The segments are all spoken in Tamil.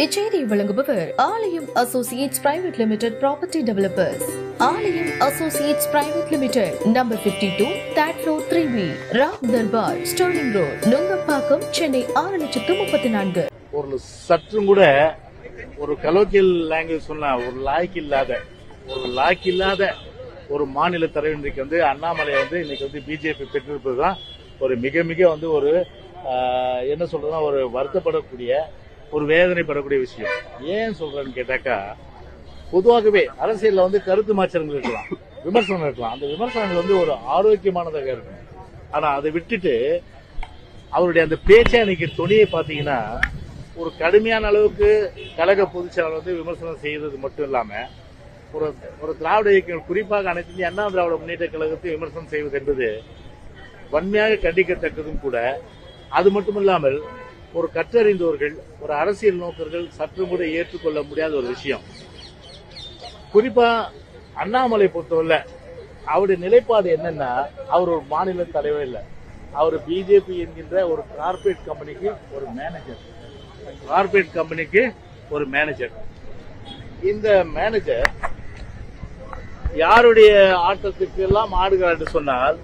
இச்செய்தியை வழங்குபவர் Aalayam associates private limited property developers. Aalayam associates private limited, number 52, third floor, 3B, Ram Darbar, sterling road, Nungambakkam, Chennai 6,34,000. ஒரு சற்றும் கூட ஒரு கலோக்கியல் லாங்குவேஜ் சொன்னா ஒரு லாய்க்கு இல்லாத ஒரு மாநில தலைவர் இன்னைக்கு வந்து அண்ணாமலை வந்து இன்னைக்கு வந்து பிஜேபி பெற்றிருப்பதுதான் ஒரு மிக மிக வந்து ஒரு என்ன சொல்றதுன்னா ஒரு வருத்தப்படக்கூடிய ஒரு வேதனைப்படக்கூடிய விஷயம். ஏன் சொல்றேன்னு கேட்டாக்கா, பொதுவாகவே அரசியல்ல வந்து கருத்து மாற்றங்கள் இருக்கலாம், விமர்சனம் இருக்கலாம். அந்த விமர்சனங்கள் வந்து ஒரு ஆரோக்கியமானதாக இருக்கும். ஆனா அதை விட்டுட்டு அவருடைய அந்த பேச்சை இன்னைக்கு துணியை பாத்தீங்கன்னா ஒரு கடுமையான அளவுக்கு கழக பொதுச்செயலாளர் வந்து விமர்சனம் செய்யறது மட்டும் இல்லாம ஒரு திராவிட இயக்கம், குறிப்பாக அனைத்து இந்திய அண்ணா திராவிட முன்னேற்ற கழகத்தை விமர்சனம் செய்வது என்பது வன்மையாக கண்டிக்கத்தக்கதும் கூட. அது மட்டுமில்லாமல் ஒரு கற்றறிந்தவர்கள், ஒரு அரசியல் நோக்கர்கள் சற்று கூட ஏற்றுக்கொள்ள முடியாத ஒரு விஷயம். குறிப்பா அண்ணாமலை பொறுத்தவரை அவருடைய நிலைப்பாடு என்னன்னா, அவர் ஒரு மாநில தலைவர் இல்லை, அவர் பிஜேபி என்கின்ற ஒரு கார்பரேட் கம்பெனிக்கு ஒரு மேனேஜர். இந்த மேனேஜர் யாருடைய ஆட்டத்துக்கு எல்லாம் ஆடுகிறார் என்று சொன்னால்,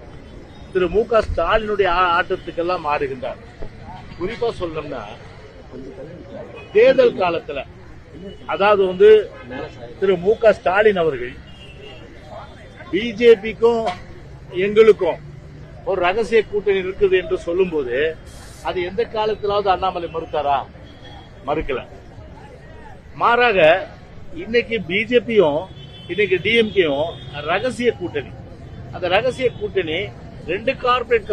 திரு மு.க. ஸ்டாலினுடைய ஆட்டத்துக்கெல்லாம் ஆடுகின்றார். குறிப்பா சொல்லணும்னா, தேர்தல் காலத்துல அதாவது வந்து திரு மு.க. ஸ்டாலின் அவர்கள் பிஜேபிக்கும் எங்களுக்கும் ஒரு ரகசிய கூட்டணி இருக்குது என்று சொல்லும் போது அது எந்த காலத்திலாவது அண்ணாமலை மறுத்தாரா? மறுக்கல. மாறாக இன்னைக்கு பிஜேபியும் இன்னைக்கு டிஎம்கேயும் ரகசிய கூட்டணி. அந்த ரகசிய கூட்டணி ரெண்டு கார்பரேட்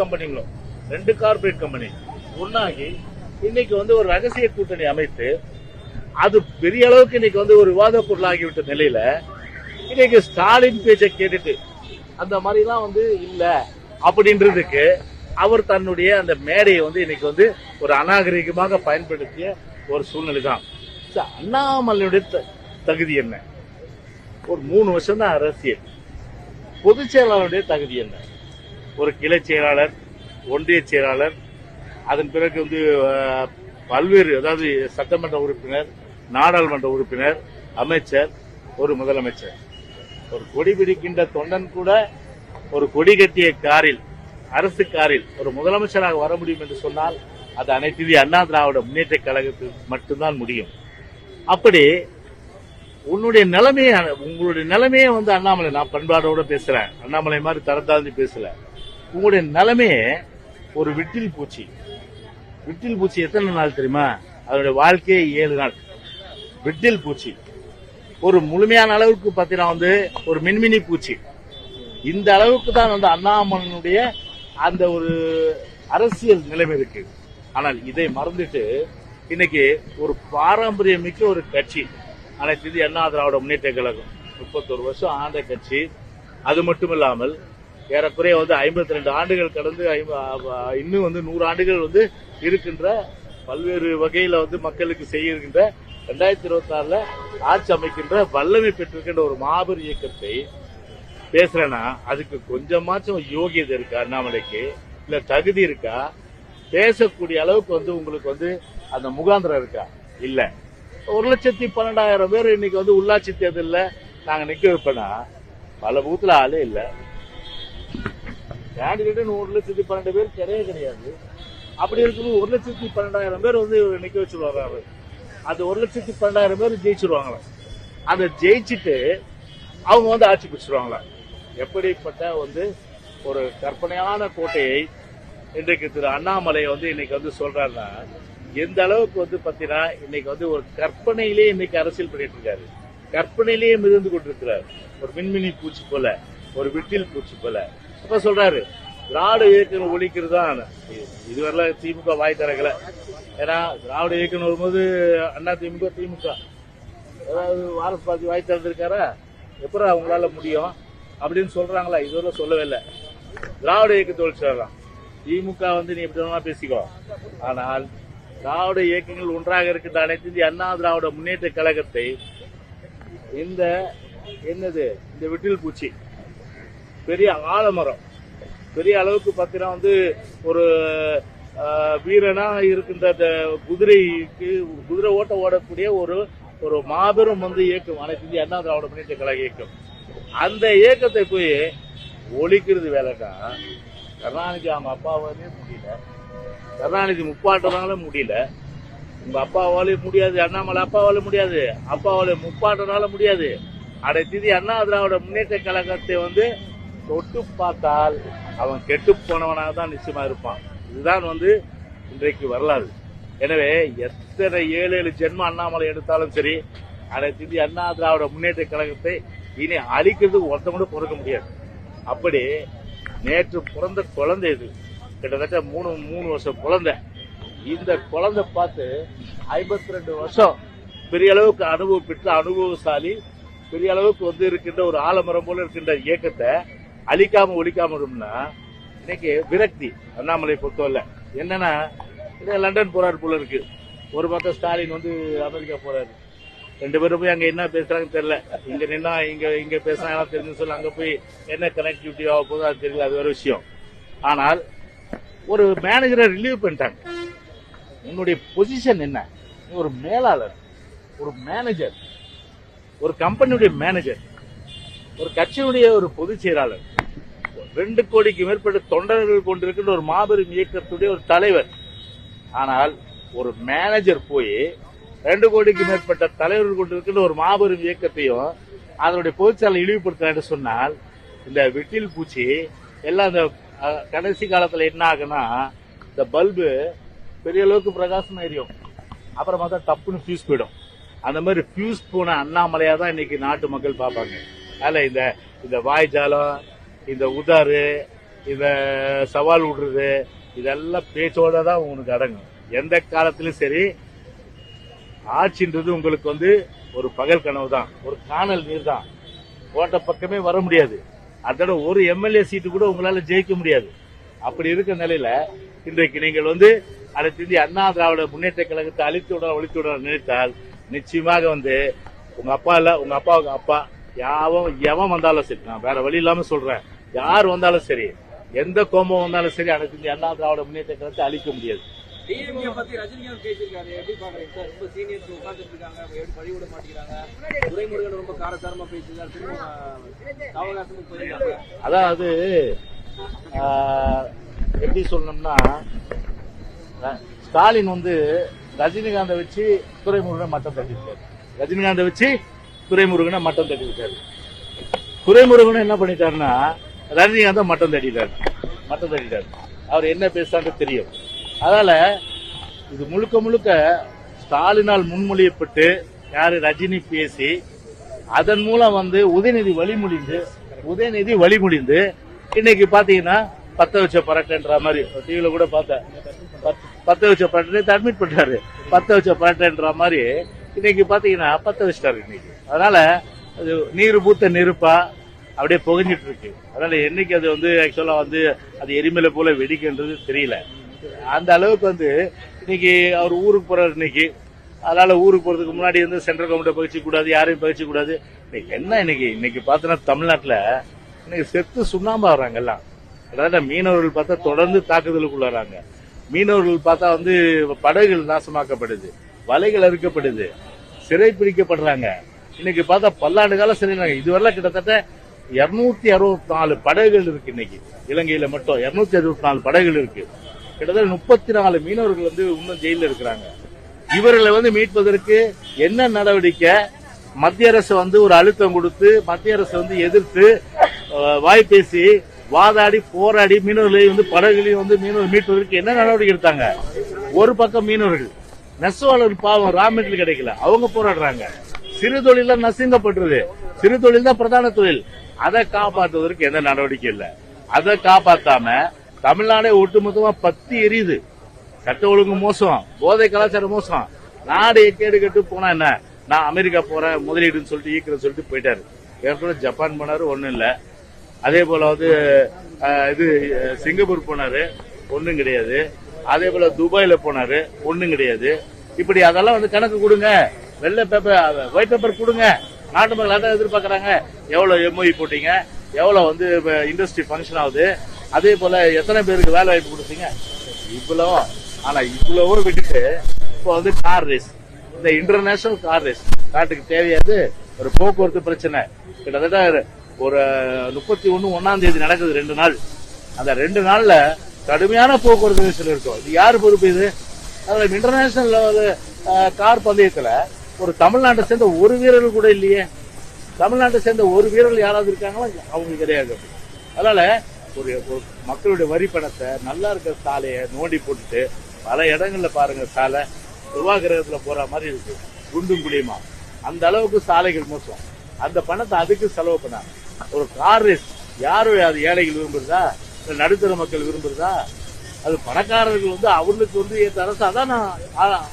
கம்பெனி ஒன்னாகி இன்னைக்கு வந்து ஒரு ரகசிய கூட்டணி அமைத்து அது பெரிய அளவுக்கு இன்னைக்கு வந்து ஒரு விவாத பொருளாகிவிட்ட நிலையில இன்னைக்கு ஸ்டாலின் பேச்சை கேட்டுட்டு அந்த மாதிரி எல்லாம் வந்து இல்ல அப்படின்றதுக்கு அவர் தன்னுடைய அந்த மேடையை வந்து இன்னைக்கு வந்து ஒரு அநாகரிகமாக பயன்படுத்திய ஒரு சூழ்நிலை தான். அண்ணாமலையுடைய தகுதி என்ன? ஒரு 3 வருஷம் தான் அரசியல். பொதுச் செயலாளருடைய தகுதி என்ன? ஒரு கிளை செயலாளர், ஒன்றிய செயலாளர், அதன் பிறகு வந்து பல்வேறு, அதாவது சட்டமன்ற உறுப்பினர், நாடாளுமன்ற உறுப்பினர், அமைச்சர், ஒரு முதலமைச்சர். ஒரு கொடி பிடிக்கின்ற தொண்டன் கூட ஒரு கொடி கட்டிய காரில், அரசு காரில் ஒரு முதலமைச்சராக வர முடியும் என்று சொன்னால் அது அனைத்து இந்திய அண்ணா திராவிட முன்னேற்ற கழகத்துக்கு மட்டும்தான் முடியும். அப்படி உங்களுடைய நிலைமையே வந்து அண்ணாமலை, நான் பண்பாடோட பேசுறேன், அண்ணாமலை மாதிரி தரத்தாழ்ந்து பேசல. உங்களுடைய நிலைமையே ஒரு விட்டில் பூச்சி எத்தனை நாள் தெரியுமா? அதனுடைய வாழ்க்கையே 7 நாள். விட்டில் பூச்சி ஒரு முழுமையான அளவுக்கு பார்த்தீங்கன்னா வந்து ஒரு மின்மினி பூச்சி. இந்த அளவுக்கு தான் வந்து அண்ணாமலையினுடைய அந்த ஒரு அரசியல் நிலைமை இருக்கு. ஆனால் இதை மறந்துட்டு இன்னைக்கு ஒரு பாரம்பரியமிக்க ஒரு கட்சி அனைத்து இந்திய அண்ணா திராவிட முன்னேற்ற கழகம் 31 வருஷம் ஆண்ட கட்சி. அது மட்டும் இல்லாமல் ஏறக்குறைய வந்து 52 ஆண்டுகள் கடந்து இன்னும் வந்து 100 ஆண்டுகள் வந்து இருக்கின்ற, பல்வேறு வகையில வந்து மக்களுக்கு செய்கின்ற 2026 ஆட்சி அமைக்கின்ற வல்லமை பெற்றிருக்கின்ற ஒரு மாபெரும் இயக்கத்தை பேசுறேன்னா அதுக்கு கொஞ்சமாச்சும் யோகியதை இருக்கா? அண்ணாமலைக்கு இல்ல தகுதி இருக்கா? பேசக்கூடிய அளவுக்கு வந்து உங்களுக்கு வந்து அந்த முகாந்திரம் இருக்கா? இல்ல. 1,12,000 பேர் இன்னைக்கு வந்து உள்ளாட்சி தேர்தலில் நாங்க நிக்க வைப்பேன்னா பல பூத்துல ஆளே இல்ல. கேண்டிடேட் 1,12,000 பேர் கிடையாது. அப்படி இருக்கும்போது 1,12,000 பேர் வந்து நிக்க வச்சிருவாங்க. அது 1,12,000 பேர் ஜெயிச்சிருவாங்களா? அதை ஜெயிச்சுட்டு அவங்க வந்து ஆட்சி பிடிச்சிருவாங்களா? எப்படிப்பட்ட வந்து ஒரு கற்பனையான கோட்டையை இன்றைக்கு திரு அண்ணாமலை வந்து இன்னைக்கு வந்து சொல்றாருன்னா, எந்த அளவுக்கு வந்து பாத்தீங்கன்னா இன்னைக்கு வந்து ஒரு கற்பனையிலேயே இன்னைக்கு அரசியல் பண்ணிட்டு இருக்காரு. கற்பனையிலேயே மிதந்து கொண்டிருக்கிறார். ஒரு மின்மினி பூச்சி போல, ஒரு விட்டில் பூச்சி போல. அப்ப சொல்றாரு திராவிட இயக்கம் ஒழிக்கிறது தான். இதுவரை திமுக வாய் திறக்கல. ஏன்னா திராவிட இயக்கம் வரும்போது அண்ணா திமுக ஏதாவது வாரஸ் பார்த்து வாய் திறந்திருக்காரா? எப்பறம் அவங்களால முடியும் அப்படின்னு சொல்றாங்களா? இதுவரை சொல்லவே இல்லை. திராவிட இயக்கத்தை ஒழிச்சிடலாம். திமுக வந்து நீ எப்படி வேணா பேசிக்கோ, ஆனால் திராவிட இயக்கங்கள் ஒன்றாக இருக்கின்ற அனைத்து இந்திய அண்ணா திராவிட முன்னேற்ற கழகத்தை இந்த விட்டில் பூச்சி பெரிய ஆலமரம், பெரிய அளவுக்கு பார்த்தீங்கன்னா வந்து ஒரு வீரனா இருக்கின்ற அந்த குதிரை ஓடக்கூடிய ஒரு மாபெரும் இயக்கம் அனைத்து இந்திய அண்ணா திராவிட முன்னேற்ற கழக இயக்கம். அந்த இயக்கத்தை போய் ஒழிக்கிறது வேலைதான். கருணாநிதி அவங்க அப்பாவாலே முடியல, கருணாநிதி முப்பாட்டனால முடியல, உங்க அப்பாவாலே முடியாது, அண்ணாமலை அப்பாவால முடியாது, அப்பாவாலே முப்பாட்டனால முடியாது. அனைத்து அண்ணா திராவிட முன்னேற்ற கழகத்தை தொட்டு பார்த்தால் அவன் கெட்டு போனவனாக தான் நிச்சயமா இருப்பான். இதுதான் இன்றைக்கு வரலாறு. எனவே எத்தனை 7 ஜென்ம அண்ணாமலை எடுத்தாலும் சரி, அனைத்து இந்திய அண்ணா திராவிட முன்னேற்ற கழகத்தை இனி அழிக்கிறதுக்கு ஒருத்த கூட பொறுக்க முடியாது. அப்படி நேற்று பிறந்த குழந்தை இது, கிட்டத்தட்ட 3 வருஷம் குழந்தை. இந்த குழந்தை பார்த்து 52 வருஷம் பெரிய அளவுக்கு அனுபவம் பெற்ற அனுபவசாலி, பெரிய அளவுக்கு இருக்கின்ற ஒரு ஆலமரம் போல இருக்கின்ற இயக்கத்தை அழிக்காம ஒழிக்காம இருக்கும்னா இன்னைக்கு விரக்தி. அண்ணாமலை பொறுத்தவரை என்னன்னா, லண்டன் போறாரு போல இருக்கு. ஒரு பக்கம் ஸ்டாலின் அமெரிக்கா போறாரு. 2 பேரும் போய் அங்க என்ன பேசுறாங்கன்னு தெரியல. இங்க நின்னா இங்க பேசுறாங்க தெரிஞ்சு சொல்லி அங்க போய் என்ன கனெக்டிவிட்டி ஆக போதும் அது தெரியல, அது வேற விஷயம். ஆனால் ஒரு மேனேஜரை ரிலீவ் பண்ணிட்டாங்க. உன்னுடைய பொசிஷன் என்ன? ஒரு மேலாளர், ஒரு மேனேஜர், ஒரு கம்பெனியுடைய மேனேஜர், ஒரு கட்சியினுடைய ஒரு பொதுச் செயலாளர், 2 கோடிக்கு மேற்பட்ட தொண்டர்கள் கொண்டிருக்கின்ற ஒரு மாபெரும் இயக்கத்துடைய ஒரு தலைவர். ஆனால் ஒரு மேனேஜர் போய் 2 கோடிக்கு மேற்பட்ட தலைவர்கள் கொண்டிருக்கின்ற ஒரு மாபெரும் இயக்கத்தையும் அதனுடைய பொதுச்செயலாளர் இழிவுபடுத்த சொன்னால், இந்த வெட்டில் பூச்சி எல்லாம் இந்த கடைசி காலத்துல என்ன ஆகுன்னா, இந்த பல்பு பெரிய அளவுக்கு பிரகாசம் எரியும், அப்புறம் பார்த்தா டப்புன்னு ஃபியூஸ் போயிடும். அந்த மாதிரி ஃபியூஸ் போன அண்ணாமலையா தான் இன்னைக்கு நாட்டு மக்கள் பார்ப்பாங்க. அதில் இந்த வாய்ஜாலம், இந்த உதாறு, இந்த சவால் விடுறது, இதெல்லாம் பேச்சோட தான் உங்களுக்கு அடங்கும். எந்த காலத்திலும் சரி, ஆட்சின்றது உங்களுக்கு ஒரு பகல் கனவு தான், ஒரு காணல் நீர் தான். கோட்ட பக்கமே வர முடியாது. அதோட ஒரு எம்எல்ஏ சீட்டு கூட உங்களால ஜெயிக்க முடியாது. அப்படி இருக்க நிலையில இன்றைக்கு நீங்கள் அனைத்து இந்திய அண்ணா திராவிட முன்னேற்ற கழகத்தை ஒழித்து விட நினைத்தால் நிச்சயமாக உங்க அப்பா இல்ல, உங்க அப்பாவுக்கு அப்பா எவன் வந்தாலும் சரி, நான் வேற வழி இல்லாம சொல்றேன், யார் வந்தாலும் சரி, எந்த கோபம் வந்தாலும் சரி, அனைத்து இந்திய அண்ணா திராவிட முன்னேற்ற கழகத்தை அழிக்க முடியாது. ரஜினிகாந்த் பேசியிருக்காரு, எப்படி பாக்குறீங்க சார்? ரொம்ப சீனியர்ஸ் உட்கார்ந்துட்டு இருக்காங்க, பழி விட மாட்டேங்கிறாங்க. துரைமுருகன் ரொம்ப காரசாரமா பேசியிருக்காரு, அவகாசமும் போயிருக்காங்க. அதாவது எப்படி சொல்லணும்னா, ஸ்டாலின் ரஜினிகாந்தை வச்சு துரைமுருகனை மட்டம் தட்டிருக்காரு. ரஜினிகாந்தை வச்சு துரைமுருகனை மட்டம் தட்டிருக்காரு. துரைமுருகன் என்ன பண்ணிட்டாருன்னா, ரஜினிகாந்தை மட்டம் தட்டிட்டாரு. அவர் என்ன பேசுறாங்க தெரியும். அதனால இது முழுக்க ஸ்டாலினால் முன்மொழியப்பட்டு ரஜினி பேசி அதன் மூலம் உதயநிதி வழிமொழிந்து இன்னைக்கு பாத்தீங்கன்னா பத்த வச்ச பரட்டன்ற மாதிரி டிவில கூட பார்த்தேன். பத்த வச்ச பரட்டை அட்மிட் பண்றாரு. பத்த வச்ச பரட்டன்ற மாதிரி இன்னைக்கு பாத்தீங்கன்னா பத்த வச்சிட்டாரு இன்னைக்கு. அதனால அது நீர் பூத்த நெருப்பா அப்படியே புகஞ்சிட்டு இருக்கு. அதனால என்னைக்கு அது ஆக்சுவலா அது எரிமலை போல வெடிக்கின்றது தெரியல. அந்த அளவுக்கு இன்னைக்கு அவர் ஊருக்கு போறாரு இன்னைக்கு. அதனால ஊருக்கு போறதுக்கு முன்னாடி சென்ட்ரல் கவர்மெண்ட் பகிர்ச்சி கூடாது, யாரையும் பகிர்ச்சி கூடாது. என்ன இன்னைக்கு பார்த்தோன்னா தமிழ்நாட்டுல இன்னைக்கு செத்து சுண்ணாம்பா வர்றாங்க எல்லாம். அதாவது மீனவர்கள் பார்த்தா தொடர்ந்து தாக்குதலுக்குள்ளாராங்க. மீனவர்கள் பார்த்தா படகுகள் நாசமாக்கப்படுது, வலைகள் அறுக்கப்படுது, சிறை பிடிக்கப்படுறாங்க. இன்னைக்கு பார்த்தா பல்லாண்டு காலம் சிறை. இதுவரை கிட்டத்தட்ட 264 படகுகள் இருக்கு. இன்னைக்கு இலங்கையில மட்டும் 264 படகுகள் இருக்கு. கிட்டத்தட்ட 34 மீனவர்கள் இன்னும் ஜெயில இருக்கிறாங்க. இவர்களை மீட்பதற்கு என்ன நடவடிக்கை? மத்திய அரசு ஒரு அழுத்தம் கொடுத்து, மத்திய அரசு எதிர்த்து வாய்ப்பேசி வாதாடி போராடி மீனவர்களை படகுகளையும் மீனவர் மீட்பதற்கு என்ன நடவடிக்கை எடுத்தாங்க? ஒரு பக்கம் மீனவர்கள், நெசவாளர்கள் பாவம் ரா மெட்டீரியல் கிடைக்கல, அவங்க போராடுறாங்க. சிறு தொழில் தான் நசுங்கப்பட்டுருது. சிறு தொழில் தான் பிரதான தொழில். அதை காப்பாற்றுவதற்கு எந்த நடவடிக்கை இல்லை. அதை காப்பாற்றாம தமிழ்நாடே ஒட்டுமொத்தமா பத்தி எரியுது. சட்ட ஒழுங்கு மோசம், போதை கலாச்சாரம் மோசம். நாடு கேடு கட்டு போனா என்ன, நான் அமெரிக்கா போறேன் முதலீடுன்னு சொல்லிட்டு ஈக்கிறேன்னு சொல்லிட்டு போயிட்டாரு. ஏற்கனவே ஜப்பான் போனாரு, ஒன்னும் இல்ல. அதே போல இது சிங்கப்பூர் போனாரு, ஒன்னும் கிடையாது. அதே போல துபாயில போனாரு, ஒன்னும் கிடையாது. இப்படி அதெல்லாம் கணக்கு கொடுங்க, வெள்ளை பேப்பர் ஒயிட் பேப்பர் கொடுங்க. நாட்டு மக்கள் அதான் எதிர்பார்க்கறாங்க. எவ்வளவு எம்ஓஇ போட்டீங்க, எவ்வளவு இண்டஸ்ட்ரி பங்கன் ஆகுது, அதே போல எத்தனை பேருக்கு வேலை வாய்ப்பு கொடுத்தீங்க, இவ்வளவோ ஆனா இவ்வளவோ விட்டுட்டு இப்போ வந்து கார் ரேஸ், இந்த இன்டர்நேஷனல் கார் ரேஸ் நாட்டுக்கு தேவையாது. ஒரு போக்குவரத்து பிரச்சனை கிட்டத்தட்ட ஒரு 31 நடக்குது 2 நாள். அந்த 2 நாள்ல கடுமையான போக்குவரத்து நெரிசல் இருக்கும். இது யாரு பொறுப்பு? இது இன்டர்நேஷனல் கார் பந்தயத்துல ஒரு தமிழ்நாட்டை சேர்ந்த ஒரு வீரர்கள் கூட இல்லையே. தமிழ்நாட்டை சேர்ந்த ஒரு வீரர்கள் யாராவது இருக்காங்களா? அவங்க கிடையாது. அதனால ஒரு மக்களுடைய வரி பணத்தை நல்லா இருக்கிற சாலையை நோண்டி போட்டுட்டு பல இடங்கள்ல பாருங்க சாலை துருவாகிரகத்துல போற மாதிரி இருக்கு, குண்டும் குழியுமா. அந்த அளவுக்கு சாலைகள் மோசம். அந்த பணத்தை அதுக்கு செலவு பண்ணாங்க. ஒரு கார் ரேஸ் யாரும் அது ஏழைகள் விரும்புறதா, நடுத்தர மக்கள் விரும்புறதா? அது பணக்காரர்கள் வந்து அவர்களுக்கு வந்து ஏற்ற அரசு. அதான் நான்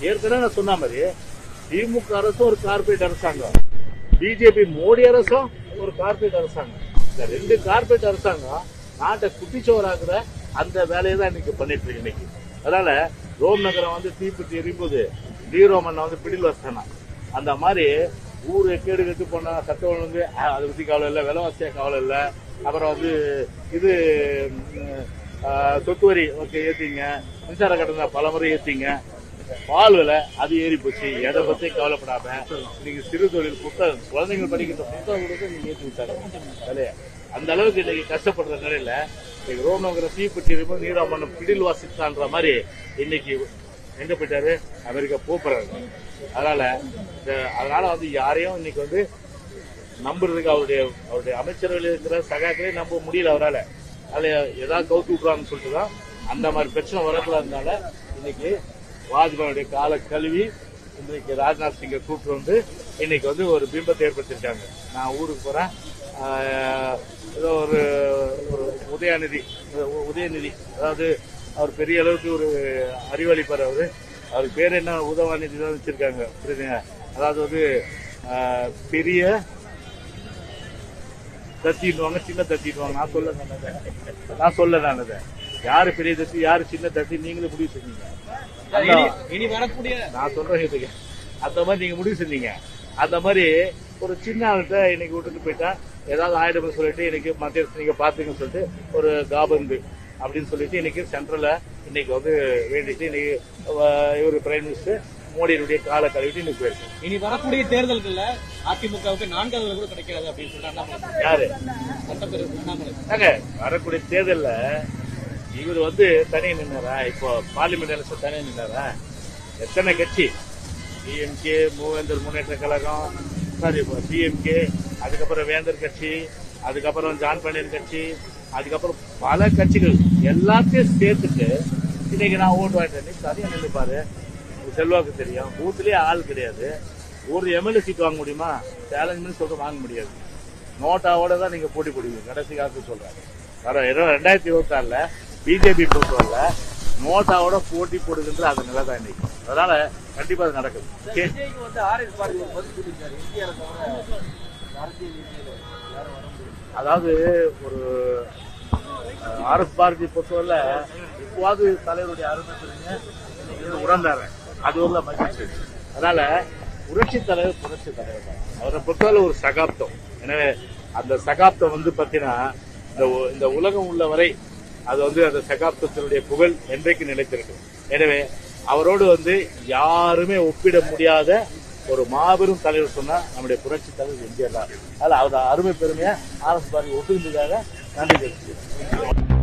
ஏற்கனவே நான் சொன்ன மாதிரி திமுக அரசும் ஒரு கார்பரேட் அரசாங்கம், பிஜேபி மோடி அரசும் ஒரு கார்பரேட் அரசாங்கம். இந்த 2 கார்பரேட் அரசாங்கம் நாட்டை குட்டிச்சோராக்குற அந்த வேலையை தான் இன்னைக்கு பண்ணிட்டு இருக்கு இன்னைக்கு. அதனால ரோம் நகரம் வந்து தீப்பற்றி எரியும்போது டீரோமன் வந்து பிடில் வச்சானா, அந்த மாதிரி ஊரு கேடு கட்டு போனா சட்ட ஒழுங்கு அதை பத்தி கவலை இல்லை, விலைவாசியா கவலை இல்லை. அப்புறம் வந்து இது சொத்து வரி ஓகே ஏத்திங்க, மின்சார கட்டணம் பல முறை ஏத்திங்க, பால் விலை அது ஏறி போச்சு. எதை பத்தி கவலைப்படாம இன்னைக்கு சிறு தொழில் புத்தகம் குழந்தைகள் படிக்கிற புத்தகம் கூட நீங்க ஏற்றி விட்டாங்க இல்லையா? அந்த அளவுக்கு இன்னைக்கு கஷ்டப்படுற நிலையில இன்னைக்கு ரோம் நகர தீப்பற்றி இருக்கும் நீராமன் பிடில் வாசித்தான்ற மாதிரி இன்னைக்கு எங்க போயிட்டாரு? அமெரிக்கா போறாரு. அதனால வந்து யாரையும் இன்னைக்கு வந்து நம்புறதுக்கு அவருடைய அமைச்சர்கள் இருக்கிற சகாக்களே நம்ப முடியல அவரால். அதுல ஏதாவது கவுத்து விட்டுறான்னு சொல்லிட்டு தான் அந்த மாதிரி பிரச்சனை வரக்கூடாதுனால இன்னைக்கு வாஜ்பாயுடைய கால கழுவி இன்றைக்கு ராஜ்நாத் சிங்கை கூப்பிட்டு வந்து இன்னைக்கு வந்து ஒரு பிம்பத்தை ஏற்படுத்திருக்காங்க. நான் ஊருக்கு போறேன், ஏதோ ஒரு உதயநிதி, அதாவது அவர் பெரிய அளவுக்கு ஒரு அறிவாளிப்பார். அவருக்கு பேர் என்ன உதவாநிதி தான் வச்சிருக்காங்க. அதாவது வந்து பெரிய தத்திடுவாங்க, சின்ன தத்திடுவாங்க. நான் சொல்ல அதை யாரு பெரிய தத்தி யாரு சின்ன தத்தி நீங்களே முடிவு செஞ்சீங்க. நான் சொல்றேன் அந்த மாதிரி நீங்க முடிவு செஞ்சீங்க. அந்த மாதிரி ஒரு சின்ன ஆள்கிட்ட இன்னைக்கு விட்டுட்டு போயிட்டா ஏதாவது ஆயிடும் சொல்லிட்டு இன்னைக்கு மத்திய நீங்க பாத்துங்கன்னு சொல்லிட்டு ஒரு காபந்து அப்படின்னு சொல்லிட்டு இன்னைக்கு சென்ட்ரல்ல இன்னைக்கு வந்து வேண்டிட்டு இன்னைக்கு இவர் பிரைம் மினிஸ்டர் மோடியினுடைய கால கழுவிட்டு இன்னைக்கு போயிருக்கு. இனி வரக்கூடிய தேர்தல்கள்ல அதிமுகவுக்கு 4வது கூட கிடைக்காது அப்படின்னு சொல்றாங்க. யாரு வரக்கூடிய தேர்தல்ல இவர் வந்து தனியா நின்னாரா? இப்போ பார்லிமெண்ட் எலெக்ஷன் தனியா நின்னாரா? எத்தனை கட்சி? டிஎம்கே, மூவேந்தர் முன்னேற்ற கழகம், டிஎம்கே, அதுக்கப்புறம் வேந்தர் கட்சி, அதுக்கப்புறம் ஜான் பண்டியன் கட்சி, அதுக்கப்புறம் பல கட்சிகள் எல்லாத்தையும் சேர்த்துட்டு இன்னைக்கு நான் ஓட்டு வாங்கிட்டேன். தனியா நின்றுப்பாரு. செல்வாக்கு தெரியும், பூத்துலயே ஆள் கிடையாது. ஒரு எம்எல்ஏ சீட் வாங்க முடியுமா? சேலஞ்ச் சொல்லிட்டு வாங்க முடியாது. நோட்டாவோட தான் நீங்க போட்டி போடுவீங்க. கடைசி காலத்து சொல்றாங்க. 2026 பிஜேபி பொறுத்தவரை நோட்டாவோட போட்டி போடுகின்ற அந்த நிலை தான் இன்னைக்கு. அதனால கண்டிப்பா அது நடக்குது. அதாவது ஒரு ஆர்எஸ் பாரதி பொறுத்தவரை இப்போது தலைவருடைய அருமை உணர்ந்தாரு. அது ஒரு மகிழ்ச்சி. அதனால புரட்சி தலைவர் தான். அவரை பொறுத்தவரை ஒரு சகாப்தம். எனவே அந்த சகாப்தம் வந்து பாத்தீங்கன்னா இந்த உலகம் உள்ள வரை அது வந்து அந்த சகாப்தத்தினுடைய புகழ் என்றைக்கு நிலைத்திருக்கு. எனவே அவரோடு வந்து யாருமே ஒப்பிட முடியாத ஒரு மாபெரும் தலைவர் சொன்னா நம்முடைய புரட்சி தலைவர் எம்ஜிஆர் தான். அதில் அவர் அருமை பெருமையா ஆர்எஸ் பாரதி ஒத்துக்கிட்டதாக நன்றி தெரிவிக்கிறேன்.